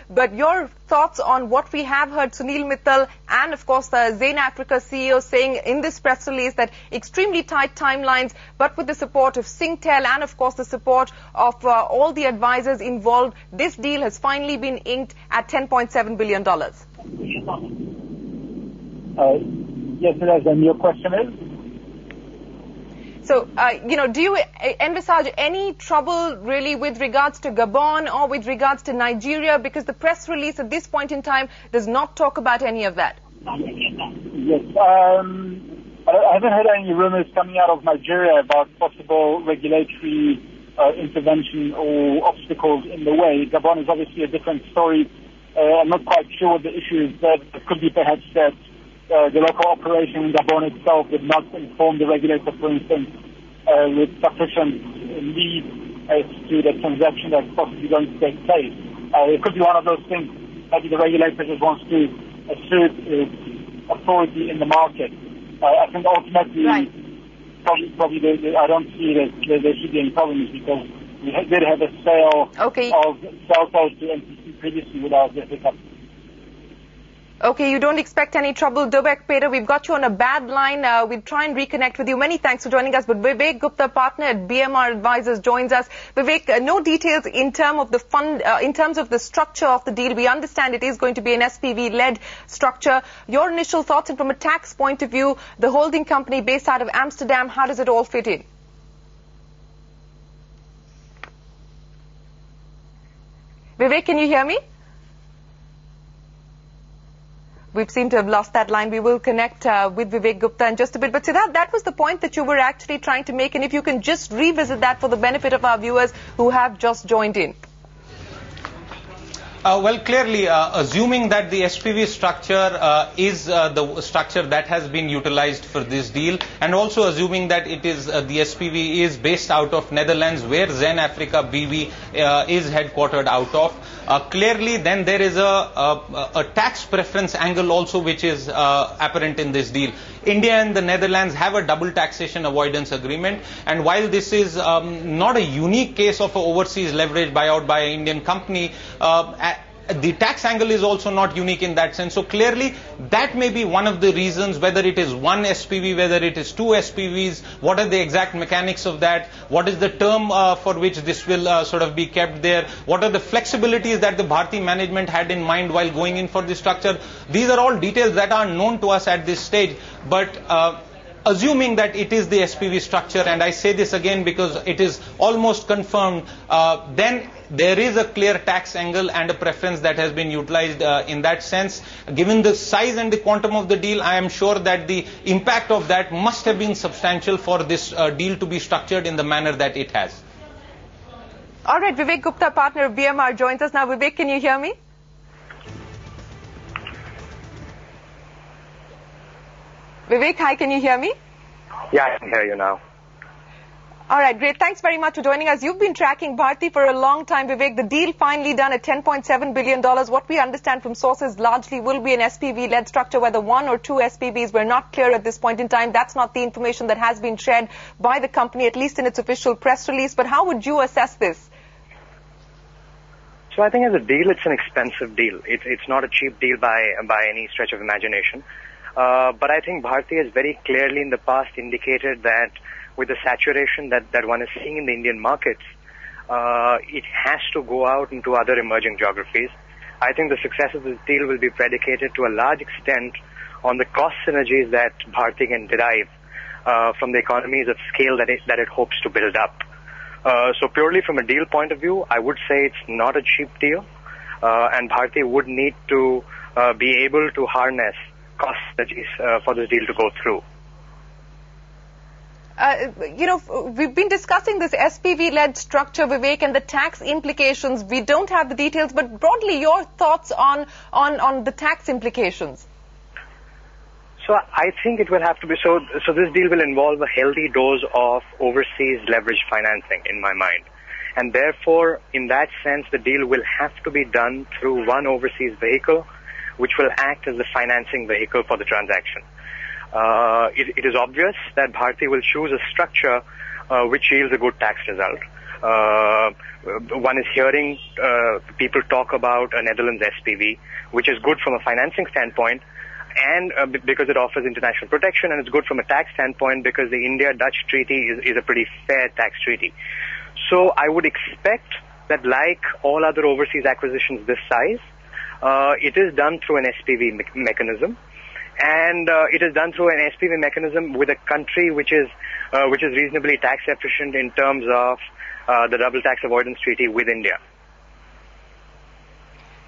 But your thoughts on what we have heard Sunil Mittal and, of course, the Zain Africa CEO saying in this press release that extremely tight timelines, but with the support of Singtel and, of course, the support of all the advisors involved, this deal has finally been inked at $10.7 billion. Yes, it is. And your question is? So, do you envisage any trouble really with regards to Gabon or with regards to Nigeria? Because the press release at this point in time does not talk about any of that. Yes. I haven't heard any rumors coming out of Nigeria about possible regulatory intervention or obstacles in the way. Gabon is obviously a different story. I'm not quite sure what the issue is there. It could be perhaps that the local operation in Gabon itself did not inform the regulator, for instance, with sufficient lead as to the transaction that's possibly going to take place. It could be one of those things. Maybe the regulator just wants to assert authority in the market. I think ultimately, right. probably I don't see that there should be any problems because we did have a sale of Celtel to NTC previously without the hiccup. Okay, you don't expect any trouble. Vivek Peter, we've got you on a bad line. We'll try and reconnect with you. Many thanks for joining us. But Vivek Gupta, partner at BMR Advisors, joins us. Vivek, no details in terms of the fund, in terms of the structure of the deal. We understand it is going to be an SPV-led structure. Your initial thoughts, and from a tax point of view, the holding company based out of Amsterdam, how does it all fit in? Vivek, can you hear me? We seem to have lost that line. We will connect with Vivek Gupta in just a bit. But Siddharth, that was the point that you were actually trying to make. And if you can just revisit that for the benefit of our viewers who have just joined in. Well, clearly, assuming that the SPV structure is the structure that has been utilized for this deal, and also assuming that it is the SPV is based out of Netherlands, where Zain Africa BV is headquartered out of, clearly then there is a tax preference angle also which is apparent in this deal. India and the Netherlands have a double taxation avoidance agreement, and while this is not a unique case of an overseas leverage buyout by an Indian company, the tax angle is also not unique in that sense. So clearly that may be one of the reasons, whether it is one SPV, whether it is two SPVs, what are the exact mechanics of that, what is the term for which this will sort of be kept there, what are the flexibilities that the Bharti management had in mind while going in for this structure. These are all details that are known to us at this stage, but assuming that it is the SPV structure, and I say this again because it is almost confirmed, then there is a clear tax angle and a preference that has been utilized in that sense. Given the size and the quantum of the deal, I am sure that the impact of that must have been substantial for this deal to be structured in the manner that it has. All right, Vivek Gupta, partner of BMR, joins us now. Vivek, can you hear me? Vivek, hi, can you hear me? Yeah, I can hear you now. All right, great. Thanks very much for joining us. You've been tracking Bharti for a long time, Vivek. The deal finally done at $10.7 billion. What we understand from sources largely will be an SPV-led structure, whether one or two SPVs. We're not clear at this point in time. That's not the information that has been shared by the company, at least in its official press release. But how would you assess this? So I think as a deal, it's an expensive deal. It's not a cheap deal by any stretch of imagination. But I think Bharti has very clearly in the past indicated that with the saturation that one is seeing in the Indian markets, it has to go out into other emerging geographies. I think the success of this deal will be predicated to a large extent on the cost synergies that Bharti can derive from the economies of scale that it hopes to build up. So purely from a deal point of view, I would say it's not a cheap deal, and Bharti would need to be able to harness cost synergies for this deal to go through. We've been discussing this SPV-led structure, Vivek, and the tax implications. We don't have the details, but broadly, your thoughts on the tax implications. So I think it will have to be, so this deal will involve a healthy dose of overseas leverage financing in my mind. And therefore, in that sense, the deal will have to be done through one overseas vehicle, which will act as the financing vehicle for the transaction. It is obvious that Bharti will choose a structure which yields a good tax result. One is hearing people talk about a Netherlands SPV, which is good from a financing standpoint, and because it offers international protection, and it's good from a tax standpoint because the India-Dutch treaty is a pretty fair tax treaty. So I would expect that, like all other overseas acquisitions this size, it is done through an SPV mechanism, and it is done through an SPV mechanism with a country which is reasonably tax efficient in terms of the double tax avoidance treaty with India.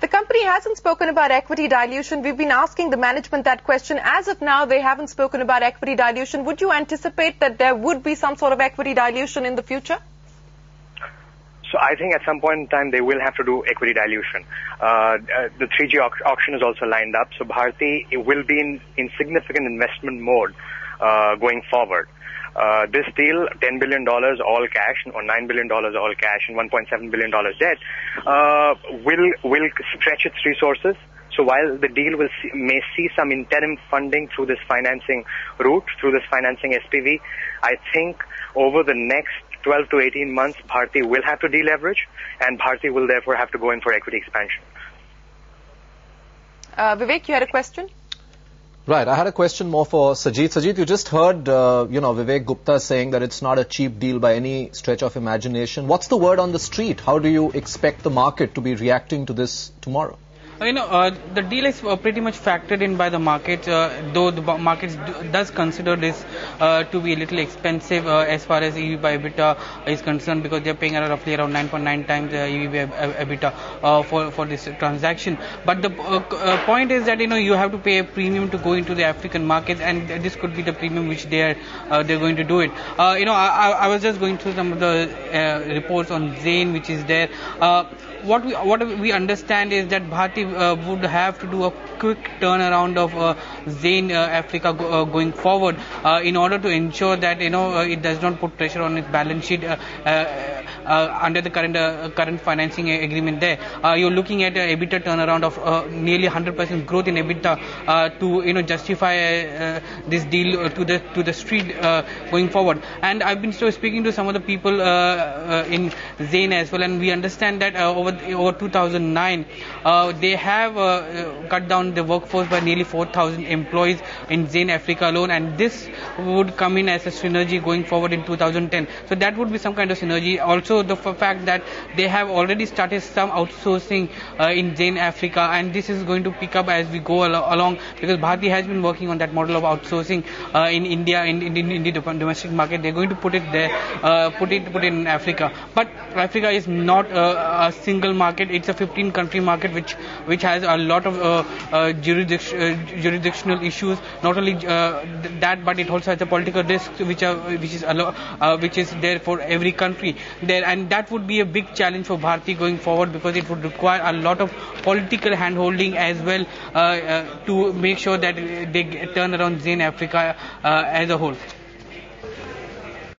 The company hasn't spoken about equity dilution. We've been asking the management that question. As of now, they haven't spoken about equity dilution. Would you anticipate that there would be some sort of equity dilution in the future? So I think at some point in time they will have to do equity dilution. The 3G auction is also lined up, so Bharti will be in significant investment mode going forward. This deal, $10 billion all cash, or $9 billion all cash, and $1.7 billion debt, will stretch its resources. So while the deal may see some interim funding through this financing route, through this financing SPV, I think over the next 12 to 18 months, Bharti will have to deleverage, and Bharti will therefore have to go in for equity expansion. Vivek, you had a question? Right, I had a question more for Sajid. Sajid, you just heard, Vivek Gupta saying that it's not a cheap deal by any stretch of imagination. What's the word on the street? How do you expect the market to be reacting to this tomorrow? The deal is pretty much factored in by the market, though the market does consider this to be a little expensive as far as EV by EBITDA is concerned, because they're paying roughly around 9.9 times EV by EBITDA for this transaction. But the point is that you have to pay a premium to go into the African markets, and this could be the premium which they're going to do it. I was just going through some of the reports on Zain, which is there. What we understand is that Bharti would have to do a quick turnaround of Zain Africa going forward in order to ensure that it does not put pressure on its balance sheet under the current financing agreement there. You're looking at an EBITDA turnaround of nearly 100% growth in EBITDA to justify this deal to the street going forward. And I've been speaking to some of the people in Zain as well, and we understand that over 2009 they have cut down the workforce by nearly 4,000 employees in Zain Africa alone, and this would come in as a synergy going forward in 2010. So that would be some kind of synergy. Also the fact that they have already started some outsourcing in Zain Africa, and this is going to pick up as we go along, because Bharti has been working on that model of outsourcing in India, in the domestic market. They're going to put it there, put it in Africa. But Africa is not a single market. It's a 15-country market which has a lot of jurisdictional issues. Not only that, but it also has a political risk which is there for every country there, and that would be a big challenge for Bharti going forward, because it would require a lot of political handholding as well to make sure that they turn around Zain Africa as a whole.